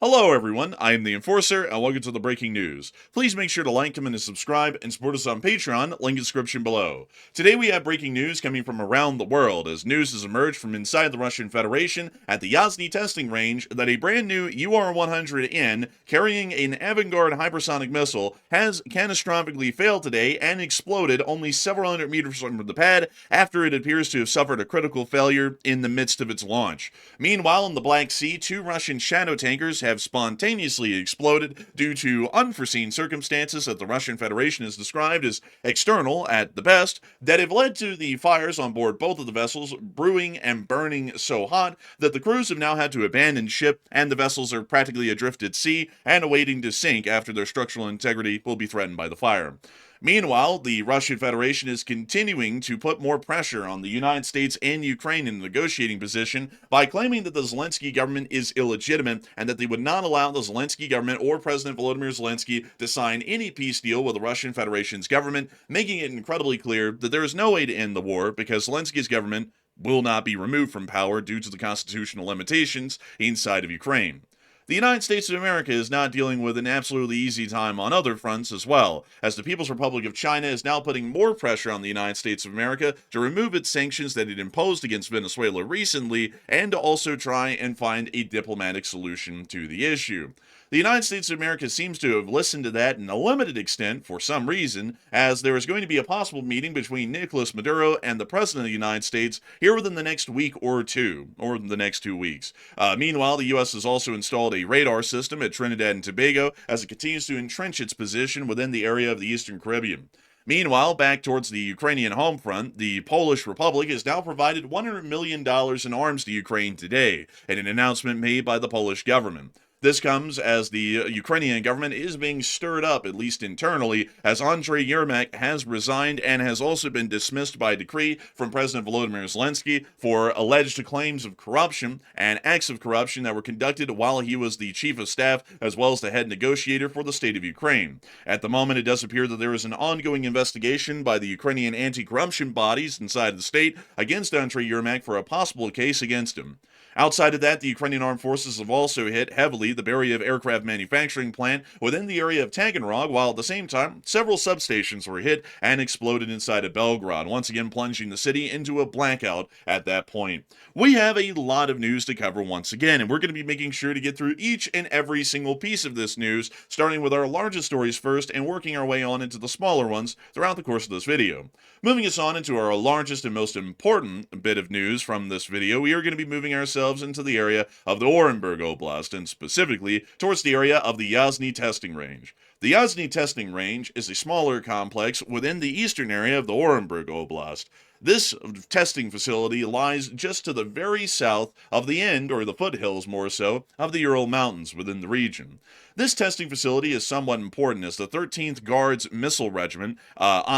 Hello everyone, I am the Enforcer, and welcome to the breaking news. Please make sure to like, comment, and subscribe, and support us on Patreon, link in description below. Today we have breaking news coming from around the world, as news has emerged from inside the Russian Federation at the Yasny testing range that a brand new UR-100N, carrying an Avangard Hypersonic missile, has catastrophically failed today and exploded only several hundred meters from the pad after it appears to have suffered a critical failure in the midst of its launch. Meanwhile, in the Black Sea, two Russian shadow tankers have spontaneously exploded due to unforeseen circumstances that the Russian Federation has described as external at the best, that have led to the fires on board both of the vessels brewing and burning so hot that the crews have now had to abandon ship, and the vessels are practically adrift at sea and awaiting to sink after their structural integrity will be threatened by the fire. Meanwhile, the Russian Federation is continuing to put more pressure on the United States and Ukraine in a negotiating position by claiming that the Zelensky government is illegitimate and that they would not allow the Zelensky government or President Volodymyr Zelensky to sign any peace deal with the Russian Federation's government, making it incredibly clear that there is no way to end the war because Zelensky's government will not be removed from power due to the constitutional limitations inside of Ukraine. The United States of America is not dealing with an absolutely easy time on other fronts as well, as the People's Republic of China is now putting more pressure on the United States of America to remove its sanctions that it imposed against Venezuela recently, and to also try and find a diplomatic solution to the issue. The United States of America seems to have listened to that in a limited extent for some reason, as there is going to be a possible meeting between Nicolas Maduro and the President of the United States here within the next week or two, or the next 2 weeks. Meanwhile, the U.S. has also installed a radar system at Trinidad and Tobago as it continues to entrench its position within the area of the Eastern Caribbean. Meanwhile, back towards the Ukrainian home front, the Polish Republic has now provided $100 million in arms to Ukraine today, in an announcement made by the Polish government. This comes as the Ukrainian government is being stirred up, at least internally, as Andriy Yermak has resigned and has also been dismissed by decree from President Volodymyr Zelensky for alleged claims of corruption and acts of corruption that were conducted while he was the chief of staff as well as the head negotiator for the state of Ukraine. At the moment, it does appear that there is an ongoing investigation by the Ukrainian anti-corruption bodies inside the state against Andriy Yermak for a possible case against him. Outside of that, the Ukrainian armed forces have also hit heavily the Beriev aircraft manufacturing plant within the area of Taganrog, while at the same time, several substations were hit and exploded inside of Belgorod, once again plunging the city into a blackout at that point. We have a lot of news to cover once again, and we're going to be making sure to get through each and every single piece of this news, starting with our largest stories first and working our way on into the smaller ones throughout the course of this video. Moving us on into our largest and most important bit of news from this video, we are going to be moving ourselves into the area of the Orenburg Oblast, and specifically towards the area of the Yasny testing range. The Yasny testing range is a smaller complex within the eastern area of the Orenburg Oblast. This testing facility lies just to the very south of the end, or the foothills more so, of the Ural Mountains within the region. This testing facility is somewhat important as the 13th Guards Missile Regiment,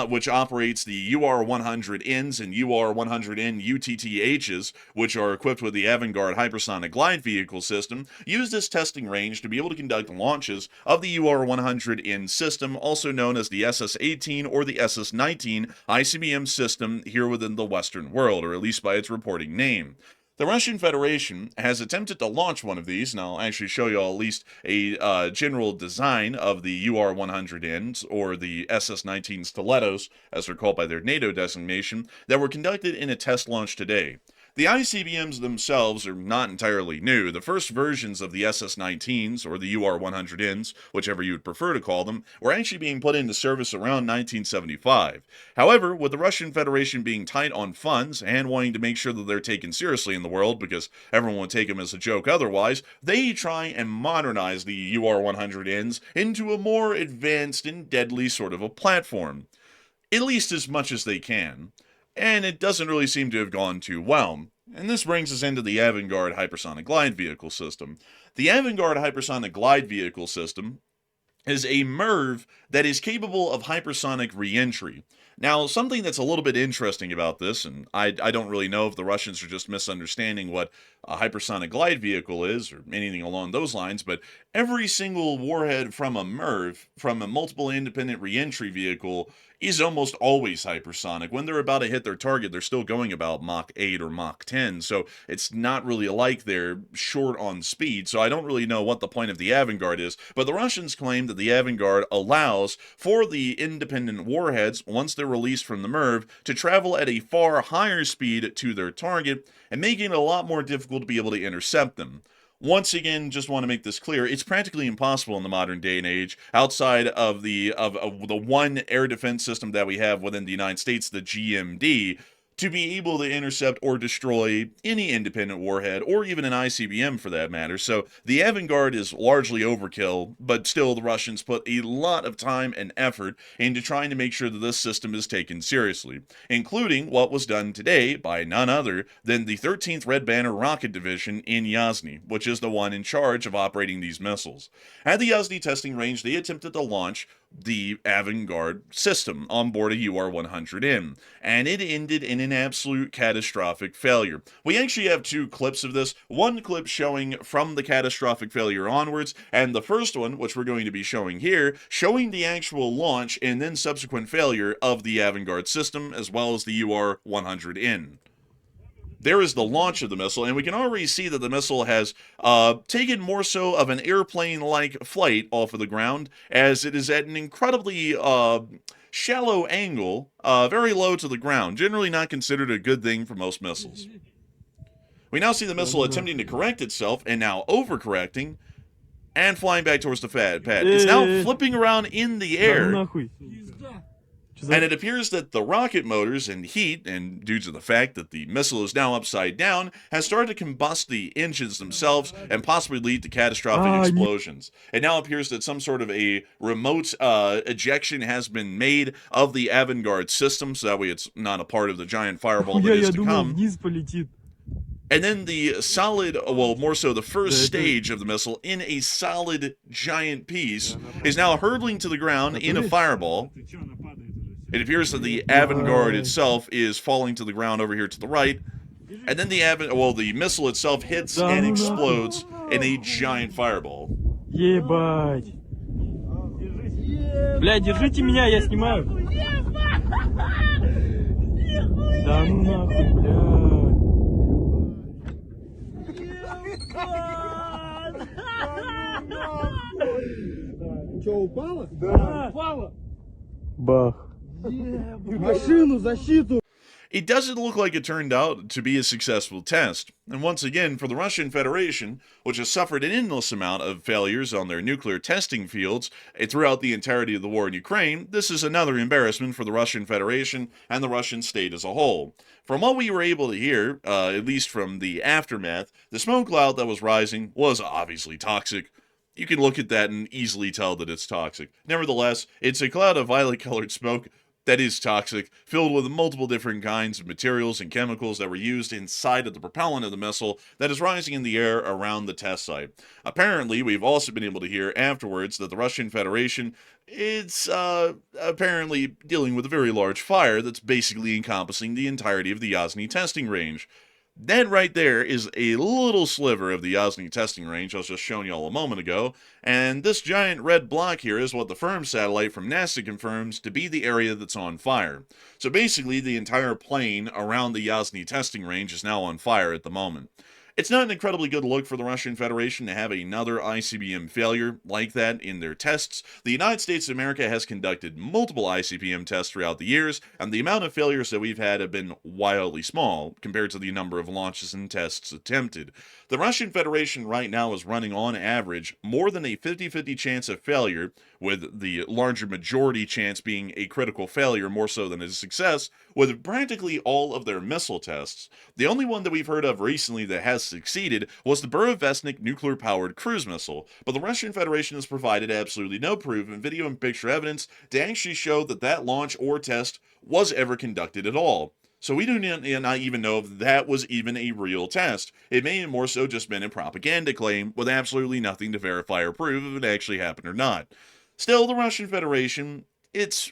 which operates the UR-100Ns and UR-100N UTTHs, which are equipped with the Avangard Hypersonic Glide Vehicle system, use this testing range to be able to conduct launches of the UR-100N system, also known as the SS-18 or the SS-19 ICBM system here within the Western world, or at least by its reporting name. The Russian Federation has attempted to launch one of these, and I'll actually show you all at least a general design of the UR-100Ns, or the SS-19 Stilettos, as they're called by their NATO designation, that were conducted in a test launch today. The ICBMs themselves are not entirely new. The first versions of the SS-19s, or the UR-100Ns, whichever you would prefer to call them, were actually being put into service around 1975. However, with the Russian Federation being tight on funds and wanting to make sure that they're taken seriously in the world because everyone would take them as a joke otherwise, they try and modernize the UR-100Ns into a more advanced and deadly sort of a platform. At least as much as they can. And it doesn't really seem to have gone too well. And this brings us into the Avangard Hypersonic Glide Vehicle system. The Avangard Hypersonic Glide Vehicle system is a MIRV that is capable of hypersonic re-entry. Now, something that's a little bit interesting about this, and I don't really know if the Russians are just misunderstanding what a hypersonic glide vehicle is, or anything along those lines, but every single warhead from a MIRV, from a multiple independent re-entry vehicle, is almost always hypersonic. When they're about to hit their target, they're still going about Mach 8 or Mach 10, so it's not really like they're short on speed, so I don't really know what the point of the Avangard is, but the Russians claim that the Avangard allows for the independent warheads, once they're released from the MIRV, to travel at a far higher speed to their target, and making it a lot more difficult to be able to intercept them. Once again, just want to make this clear, it's practically impossible in the modern day and age, outside of the one air defense system that we have within the United States, the GMD, to be able to intercept or destroy any independent warhead, or even an ICBM for that matter. So the Avangard is largely overkill, but still the Russians put a lot of time and effort into trying to make sure that this system is taken seriously, including what was done today by none other than the 13th Red Banner Rocket Division in Yasny, which is the one in charge of operating these missiles. At the Yasny testing range, they attempted to launch the Avangard system on board a UR-100N, and it ended in an absolute catastrophic failure. We actually have two clips of this, one clip showing from the catastrophic failure onwards, and the first one, which we're going to be showing here, showing the actual launch and then subsequent failure of the Avangard system, as well as the UR-100N. There is the launch of the missile, and we can already see that the missile has taken more so of an airplane-like flight off of the ground, as it is at an incredibly shallow angle, very low to the ground, generally not considered a good thing for most missiles. We now see the missile attempting to correct itself, and now overcorrecting, and flying back towards the pad. It's now flipping around in the air. And it appears that the rocket motors and heat, and due to the fact that the missile is now upside down, has started to combust the engines themselves and possibly lead to catastrophic explosions. It now appears that some sort of a remote ejection has been made of the Avangard system, so that way it's not a part of the giant fireball that is to come. And then the solid, well, more so the first stage of the missile in a solid giant piece is now hurtling to the ground in a fireball. It appears that the Avangard itself is falling to the ground over here to the right, and then the missile itself hits and explodes in a giant fireball. Ебать. Бля, держите меня, я снимаю. Да ну нахуй, бля. Что, упало? Да, упало. Бах. Машину, защиту! It doesn't look like it turned out to be a successful test. And once again, for the Russian Federation, which has suffered an endless amount of failures on their nuclear testing fields throughout the entirety of the war in Ukraine, this is another embarrassment for the Russian Federation and the Russian state as a whole. From what we were able to hear, at least from the aftermath, the smoke cloud that was rising was obviously toxic. You can look at that and easily tell that it's toxic. Nevertheless, it's a cloud of violet-colored smoke that is toxic, filled with multiple different kinds of materials and chemicals that were used inside of the propellant of the missile that is rising in the air around the test site. Apparently, we've also been able to hear afterwards that the Russian Federation is apparently dealing with a very large fire that's basically encompassing the entirety of the Yasny testing range. That right there is a little sliver of the Yasny testing range I was just showing y'all a moment ago, and this giant red block here is what the firm satellite from NASA confirms to be the area that's on fire. So basically, the entire plain around the Yasny testing range is now on fire at the moment. It's not an incredibly good look for the Russian Federation to have another ICBM failure like that in their tests. The United States of America has conducted multiple ICBM tests throughout the years, and the amount of failures that we've had have been wildly small compared to the number of launches and tests attempted. The Russian Federation right now is running on average more than a 50-50 chance of failure, with the larger majority chance being a critical failure more so than a success, with practically all of their missile tests. The only one that we've heard of recently that has succeeded was the Beriev nuclear-powered cruise missile, but the Russian Federation has provided absolutely no proof in video and picture evidence to actually show that that launch or test was ever conducted at all. So we do not even know if that was even a real test. It may have more so just been a propaganda claim with absolutely nothing to verify or prove if it actually happened or not. Still, the Russian Federation, it's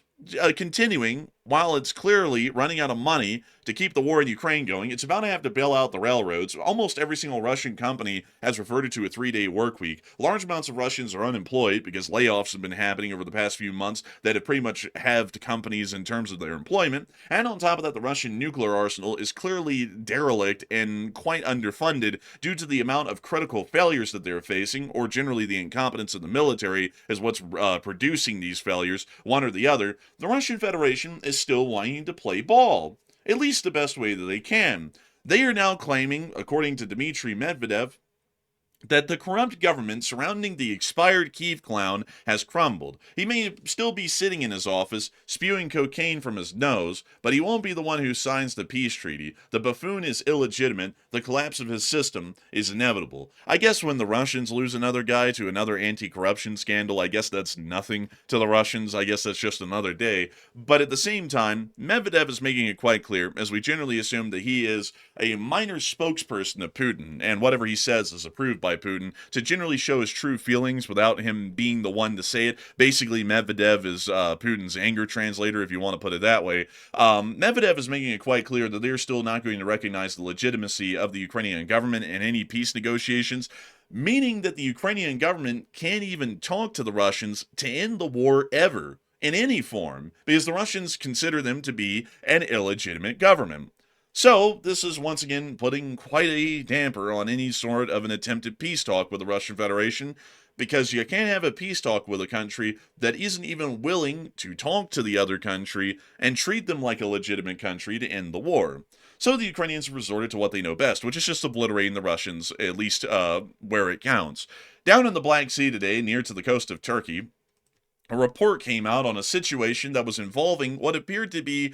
continuing while it's clearly running out of money to keep the war in Ukraine going, it's about to have to bail out the railroads. Almost every single Russian company has reverted to a 3-day work week. Large amounts of Russians are unemployed because layoffs have been happening over the past few months that have pretty much halved companies in terms of their employment. And on top of that, the Russian nuclear arsenal is clearly derelict and quite underfunded due to the amount of critical failures that they're facing, or generally the incompetence of the military is what's producing these failures, one or the other. The Russian Federation is still wanting to play ball, at least the best way that they can. They are now claiming, according to Dmitry Medvedev, that the corrupt government surrounding the expired Kiev clown has crumbled. He may still be sitting in his office, spewing cocaine from his nose, but he won't be the one who signs the peace treaty. The buffoon is illegitimate. The collapse of his system is inevitable. I guess when the Russians lose another guy to another anti-corruption scandal, I guess that's nothing to the Russians. I guess that's just another day. But at the same time, Medvedev is making it quite clear, as we generally assume that he is a minor spokesperson of Putin, and whatever he says is approved by Putin, to generally show his true feelings without him being the one to say it. Basically, Medvedev is Putin's anger translator, if you want to put it that way. Medvedev is making it quite clear that they're still not going to recognize the legitimacy of the Ukrainian government in any peace negotiations, meaning that the Ukrainian government can't even talk to the Russians to end the war ever, in any form, because the Russians consider them to be an illegitimate government. So, this is once again putting quite a damper on any sort of an attempted peace talk with the Russian Federation, because you can't have a peace talk with a country that isn't even willing to talk to the other country and treat them like a legitimate country to end the war. So the Ukrainians have resorted to what they know best, which is just obliterating the Russians, at least where it counts. Down in the Black Sea today, near to the coast of Turkey, a report came out on a situation that was involving what appeared to be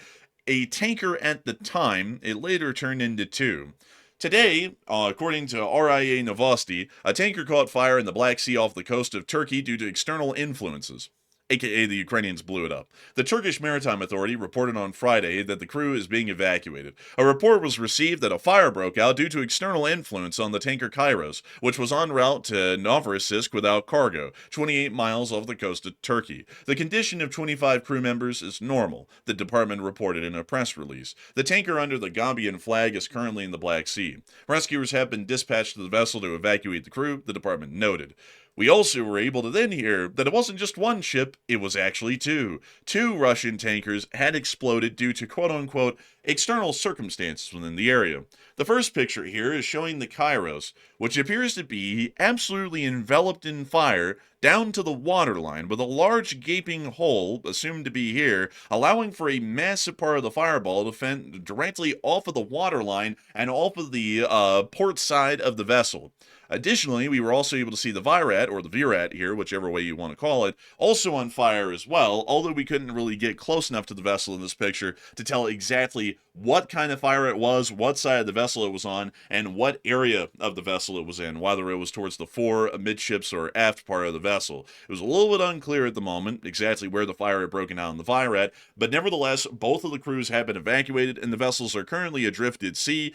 a tanker at the time. It later turned into two. Today, according to RIA Novosti, a tanker caught fire in the Black Sea off the coast of Turkey due to external influences, aka the Ukrainians blew it up. The Turkish Maritime Authority reported on Friday that the crew is being evacuated. A report was received that a fire broke out due to external influence on the tanker Kairos, which was en route to Novorossiysk without cargo, 28 miles off the coast of Turkey. The condition of 25 crew members is normal, the department reported in a press release. The tanker under the Gambian flag is currently in the Black Sea. Rescuers have been dispatched to the vessel to evacuate the crew, the department noted. We also were able to then hear that it wasn't just one ship, it was actually two. Two Russian tankers had exploded due to quote-unquote external circumstances within the area. The first picture here is showing the Kairos, which appears to be absolutely enveloped in fire down to the waterline, with a large gaping hole, assumed to be here, allowing for a massive part of the fireball to fend directly off of the waterline and off of the port side of the vessel. Additionally, we were also able to see the Virat, or the Virat here, whichever way you want to call it, also on fire as well, although we couldn't really get close enough to the vessel in this picture to tell exactly what kind of fire it was, what side of the vessel it was on, and what area of the vessel it was in, whether it was towards the fore, amidships, or aft part of the vessel. It was a little bit unclear at the moment exactly where the fire had broken out in the Virat, but nevertheless, both of the crews have been evacuated, and the vessels are currently adrift at sea,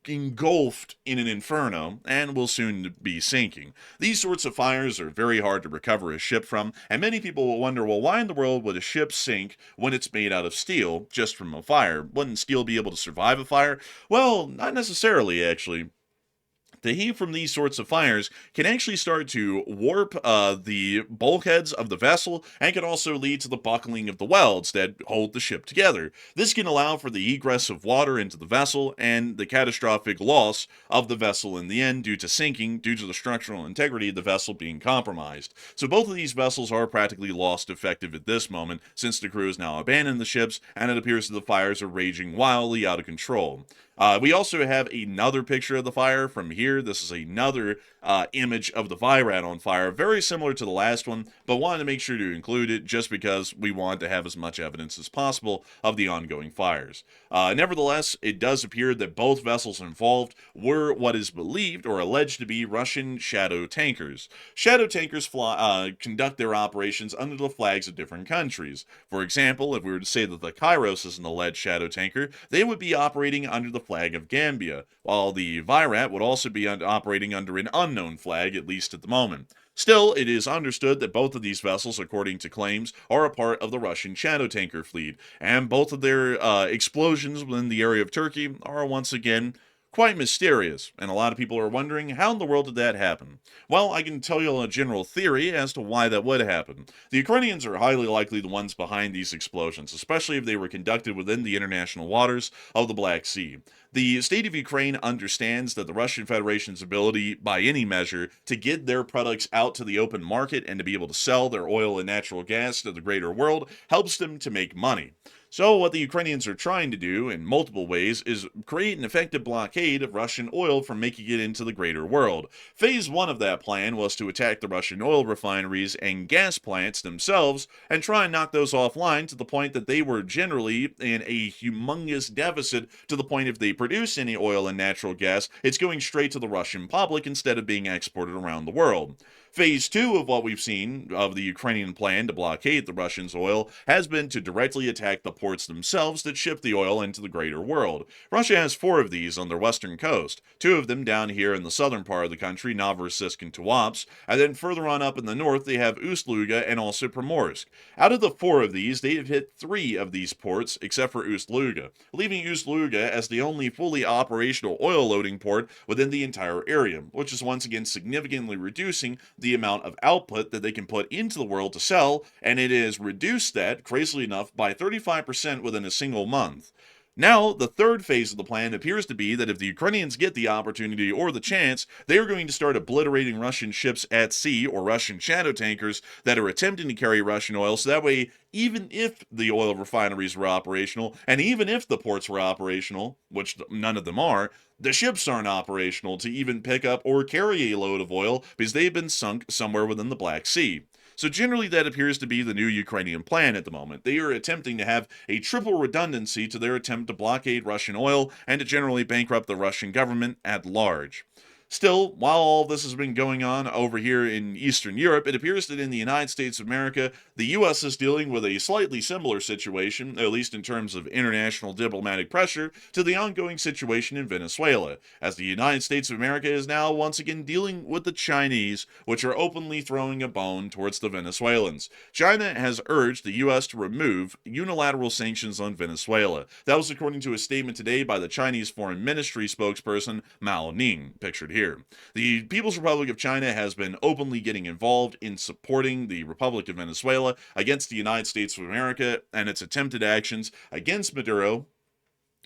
engulfed in an inferno, and will soon be sinking. These sorts of fires are very hard to recover a ship from, and many people will wonder, well, why in the world would a ship sink when it's made out of steel, just from a fire? Wouldn't steel be able to survive a fire? Well, not necessarily, actually. The heat from these sorts of fires can actually start to warp the bulkheads of the vessel, and can also lead to the buckling of the welds that hold the ship together. This can allow for the egress of water into the vessel and the catastrophic loss of the vessel in the end due to sinking, due to the structural integrity of the vessel being compromised. So both of these vessels are practically lost effective at this moment, since the crew has now abandoned the ships, and it appears that the fires are raging wildly out of control. We also have another picture of the fire from here. This is another image of the Virat on fire, very similar to the last one, but wanted to make sure to include it just because we wanted to have as much evidence as possible of the ongoing fires. Nevertheless, it does appear that both vessels involved were what is believed or alleged to be Russian shadow tankers. Shadow tankers conduct their operations under the flags of different countries. For example, if we were to say that the Kairos is an alleged shadow tanker, they would be operating under the flag of Gambia, while the Virat would also be operating under an unknown flag, at least at the moment. Still, it is understood that both of these vessels, according to claims, are a part of the Russian shadow tanker fleet, and both of their explosions within the area of Turkey are once again quite mysterious, and a lot of people are wondering how in the world did that happen? Well, I can tell you a general theory as to why that would happen. The Ukrainians are highly likely the ones behind these explosions, especially if they were conducted within the international waters of the Black Sea. The state of Ukraine understands that the Russian Federation's ability, by any measure, to get their products out to the open market and to be able to sell their oil and natural gas to the greater world helps them to make money. So what the Ukrainians are trying to do in multiple ways is create an effective blockade of Russian oil from making it into the greater world. Phase 1 of that plan was to attack the Russian oil refineries and gas plants themselves and try and knock those offline to the point that they were generally in a humongous deficit, to the point if they produce any oil and natural gas, it's going straight to the Russian public instead of being exported around the world. Phase 2 of what we've seen of the Ukrainian plan to blockade the Russians' oil has been to directly attack the ports themselves that ship the oil into the greater world. Russia has 4 of these on their western coast, 2 of them down here in the southern part of the country, Novorossiysk and Tuapse, and then further on up in the north they have Ust-Luga and also Primorsk. Out of the 4 of these, they have hit 3 of these ports, except for Ust-Luga, leaving Ust-Luga as the only fully operational oil loading port within the entire area, which is once again significantly reducing the amount of output that they can put into the world to sell, and it has reduced that, crazily enough, by 35% within a single month. Now, the third phase of the plan appears to be that if the Ukrainians get the opportunity or the chance, they are going to start obliterating Russian ships at sea, or Russian shadow tankers, that are attempting to carry Russian oil, so that way, even if the oil refineries were operational, and even if the ports were operational, which none of them are, the ships aren't operational to even pick up or carry a load of oil because they've been sunk somewhere within the Black Sea. So generally that appears to be the new Ukrainian plan at the moment. They are attempting to have a triple redundancy to their attempt to blockade Russian oil and to generally bankrupt the Russian government at large. Still, while all this has been going on over here in Eastern Europe, it appears that in the United States of America, the U.S. is dealing with a slightly similar situation, at least in terms of international diplomatic pressure, to the ongoing situation in Venezuela, as the United States of America is now once again dealing with the Chinese, which are openly throwing a bone towards the Venezuelans. China has urged the U.S. to remove unilateral sanctions on Venezuela. That was according to a statement today by the Chinese Foreign Ministry spokesperson Mao Ning, pictured here. The People's Republic of China has been openly getting involved in supporting the Republic of Venezuela against the United States of America and its attempted actions against Maduro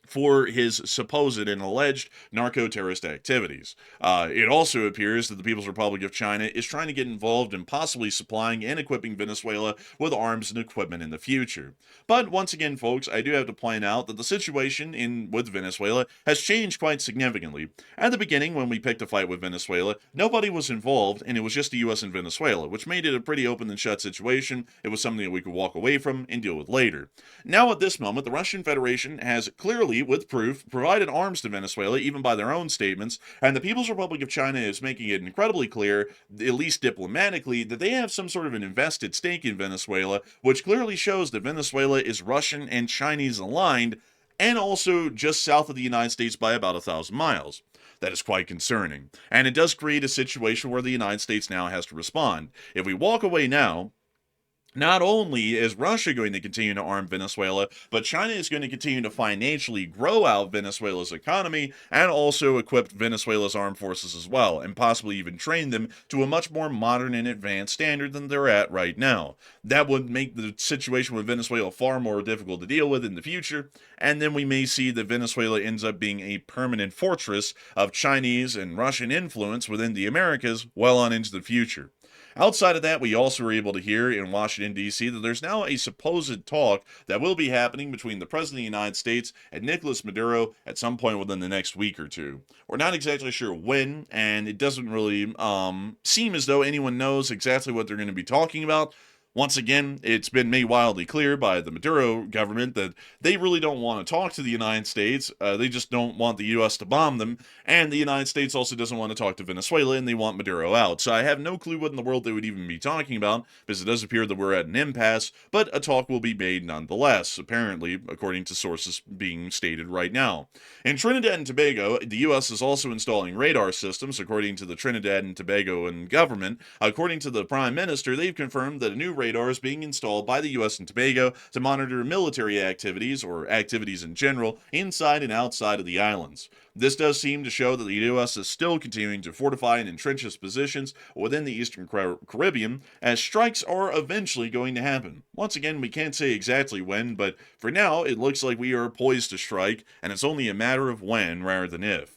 for his supposed and alleged narco-terrorist activities. It also appears that the People's Republic of China is trying to get involved in possibly supplying and equipping Venezuela with arms and equipment in the future. But once again, folks, I do have to point out that the situation with Venezuela has changed quite significantly. At the beginning, when we picked a fight with Venezuela, nobody was involved, and it was just the U.S. and Venezuela, which made it a pretty open and shut situation. It was something that we could walk away from and deal with later. Now, at this moment, the Russian Federation has clearly, with proof, provided arms to Venezuela, even by their own statements, and the People's Republic of China is making it incredibly clear, at least diplomatically, that they have some sort of an invested stake in Venezuela, which clearly shows that Venezuela is Russian and Chinese aligned, and also just south of the United States by about 1,000 miles. That is quite concerning, and it does create a situation where the United States now has to respond. If we walk away now, not only is Russia going to continue to arm Venezuela, but China is going to continue to financially grow out Venezuela's economy and also equip Venezuela's armed forces as well, and possibly even train them to a much more modern and advanced standard than they're at right now. That would make the situation with Venezuela far more difficult to deal with in the future, and then we may see that Venezuela ends up being a permanent fortress of Chinese and Russian influence within the Americas well on into the future. Outside of that, we also were able to hear in Washington, D.C. that there's now a supposed talk that will be happening between the President of the United States and Nicolas Maduro at some point within the next week or two. We're not exactly sure when, and it doesn't really seem as though anyone knows exactly what they're going to be talking about. Once again, it's been made wildly clear by the Maduro government that they really don't want to talk to the United States. They just don't want the U.S. to bomb them. And the United States also doesn't want to talk to Venezuela, and they want Maduro out. So I have no clue what in the world they would even be talking about, because it does appear that we're at an impasse, but a talk will be made nonetheless, apparently, according to sources being stated right now. In Trinidad and Tobago, the U.S. is also installing radar systems, according to the Trinidad and Tobagoan government. According to the Prime Minister, they've confirmed that a new radar is being installed by the U.S. and Tobago to monitor military activities, or activities in general, inside and outside of the islands. This does seem to show that the U.S. is still continuing to fortify and entrench its positions within the Eastern Caribbean, as strikes are eventually going to happen. Once again, we can't say exactly when, but for now, it looks like we are poised to strike, and it's only a matter of when rather than if.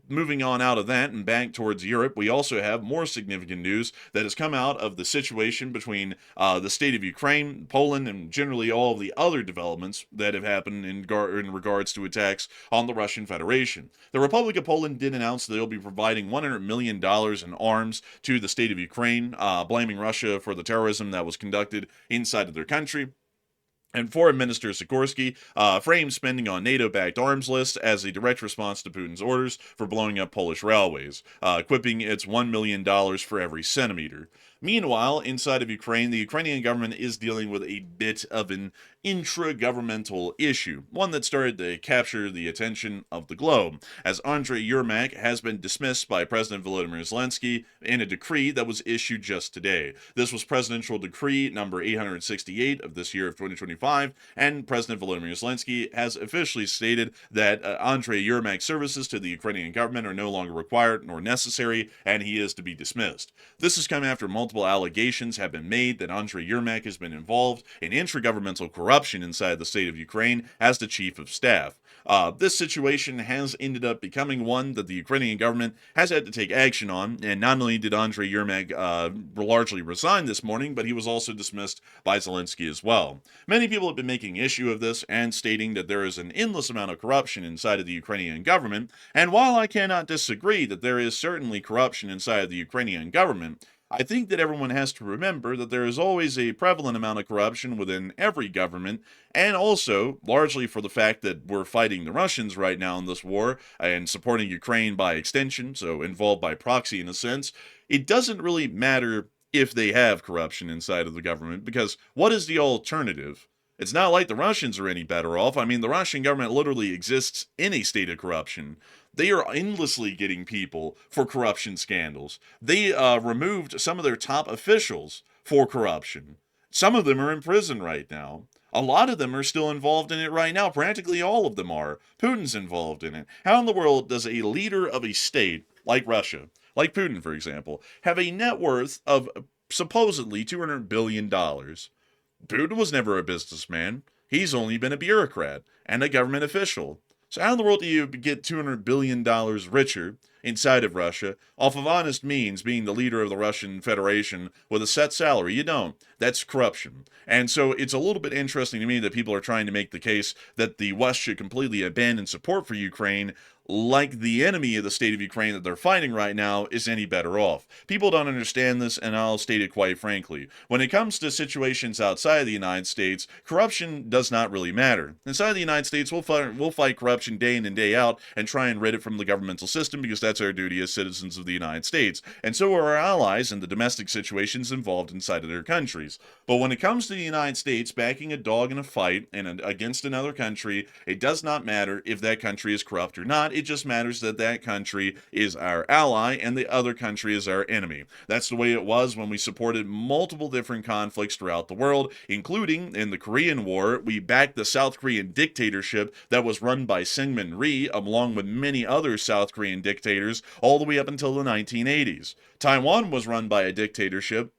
Moving on out of that and back towards Europe, we also have more significant news that has come out of the situation between the state of Ukraine, Poland, and generally all of the other developments that have happened in regards to attacks on the Russian Federation. The Republic of Poland did announce that they'll be providing $100 million in arms to the state of Ukraine, blaming Russia for the terrorism that was conducted inside of their country. And Foreign Minister Sikorsky framed spending on NATO-backed arms lists as a direct response to Putin's orders for blowing up Polish railways, quipping it's $1 million for every centimeter. Meanwhile, inside of Ukraine, the Ukrainian government is dealing with a bit of an intra-governmental issue, one that started to capture the attention of the globe, as Andriy Yermak has been dismissed by President Volodymyr Zelensky in a decree that was issued just today. This was Presidential Decree number 868 of this year of 2025, and President Volodymyr Zelensky has officially stated that Andriy Yermak's services to the Ukrainian government are no longer required nor necessary, and he is to be dismissed. This has come after multiple allegations have been made that Andriy Yermak has been involved in intragovernmental corruption inside the state of Ukraine as the chief of staff. This situation has ended up becoming one that the Ukrainian government has had to take action on, and not only did Andriy Yermak largely resign this morning, but he was also dismissed by Zelensky as well. Many people have been making issue of this and stating that there is an endless amount of corruption inside of the Ukrainian government, and while I cannot disagree that there is certainly corruption inside of the Ukrainian government, I think that everyone has to remember that there is always a prevalent amount of corruption within every government, and also, largely for the fact that we're fighting the Russians right now in this war, and supporting Ukraine by extension, so involved by proxy in a sense, it doesn't really matter if they have corruption inside of the government, because what is the alternative? It's not like the Russians are any better off. I mean, the Russian government literally exists in a state of corruption. They are endlessly getting people for corruption scandals. They removed some of their top officials for corruption. Some of them are in prison right now. A lot of them are still involved in it right now. Practically all of them are. Putin's involved in it. How in the world does a leader of a state, like Russia, like Putin, for example, have a net worth of supposedly $200 billion? Putin was never a businessman. He's only been a bureaucrat and a government official. So how in the world do you get $200 billion richer inside of Russia off of honest means, being the leader of the Russian Federation with a set salary? You don't. That's corruption. And so it's a little bit interesting to me that people are trying to make the case that the West should completely abandon support for Ukraine, like the enemy of the state of Ukraine that they're fighting right now is any better off. People don't understand this, and I'll state it quite frankly. When it comes to situations outside of the United States, corruption does not really matter. Inside the United States, we'll fight corruption day in and day out and try and rid it from the governmental system, because that's our duty as citizens of the United States. And so are our allies in the domestic situations involved inside of their countries. But when it comes to the United States backing a dog in a fight and against another country, it does not matter if that country is corrupt or not. It just matters that that country is our ally and the other country is our enemy. That's the way it was when we supported multiple different conflicts throughout the world, including in the Korean War. We backed the South Korean dictatorship that was run by Syngman Rhee, along with many other South Korean dictators, all the way up until the 1980s. Taiwan was run by a dictatorship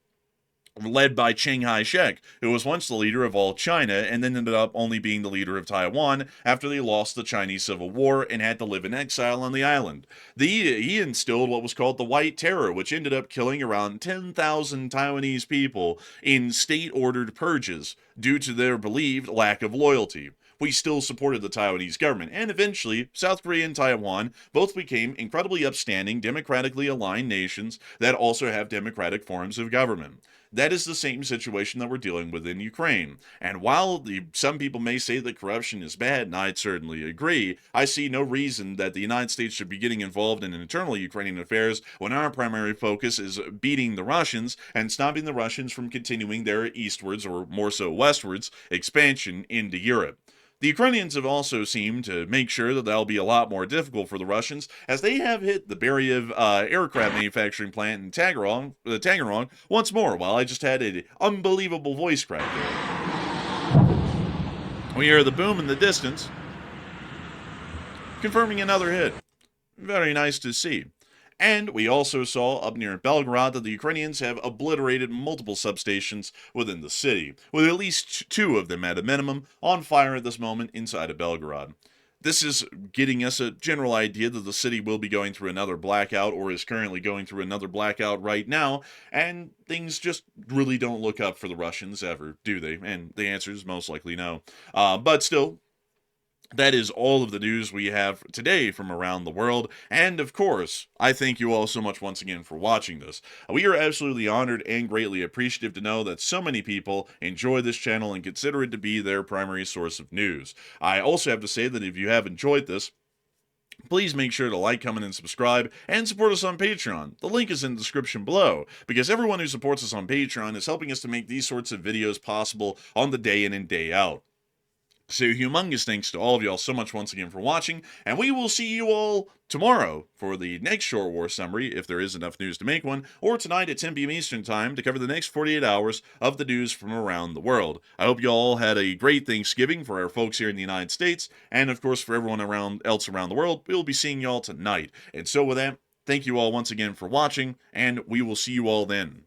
led by Chiang Kai-shek, who was once the leader of all China and then ended up only being the leader of Taiwan after they lost the Chinese Civil War and had to live in exile on the island. He instilled what was called the White Terror, which ended up killing around 10,000 Taiwanese people in state-ordered purges due to their believed lack of loyalty. we still supported the Taiwanese government. And eventually, South Korea and Taiwan both became incredibly upstanding, democratically aligned nations that also have democratic forms of government. That is the same situation that we're dealing with in Ukraine. And while some people may say that corruption is bad, and I certainly agree, I see no reason that the United States should be getting involved in internal Ukrainian affairs when our primary focus is beating the Russians and stopping the Russians from continuing their eastwards, or more so westwards, expansion into Europe. The Ukrainians have also seemed to make sure that that'll be a lot more difficult for the Russians, as they have hit the Beriev aircraft manufacturing plant in Taganrog once more, while I just had an unbelievable voice crack there. We hear the boom in the distance, confirming another hit. Very nice to see. And we also saw up near Belgorod that the Ukrainians have obliterated multiple substations within the city, with at least 2 of them at a minimum on fire at this moment inside of Belgorod. This is getting us a general idea that the city will be going through another blackout, or is currently going through another blackout right now, and things just really don't look up for the Russians ever, do they? And the answer is most likely no. But still, that is all of the news we have today from around the world, and of course, I thank you all so much once again for watching this. We are absolutely honored and greatly appreciative to know that so many people enjoy this channel and consider it to be their primary source of news. I also have to say that if you have enjoyed this, please make sure to like, comment, and subscribe, and support us on Patreon. The link is in the description below, because everyone who supports us on Patreon is helping us to make these sorts of videos possible on the day in and day out. So humongous thanks to all of y'all so much once again for watching, and we will see you all tomorrow for the next short war summary, if there is enough news to make one, or tonight at 10 p.m. Eastern Time to cover the next 48 hours of the news from around the world. I hope you all had a great Thanksgiving for our folks here in the United States, and of course for everyone else around the world. We will be seeing y'all tonight. And so with that, thank you all once again for watching, and we will see you all then.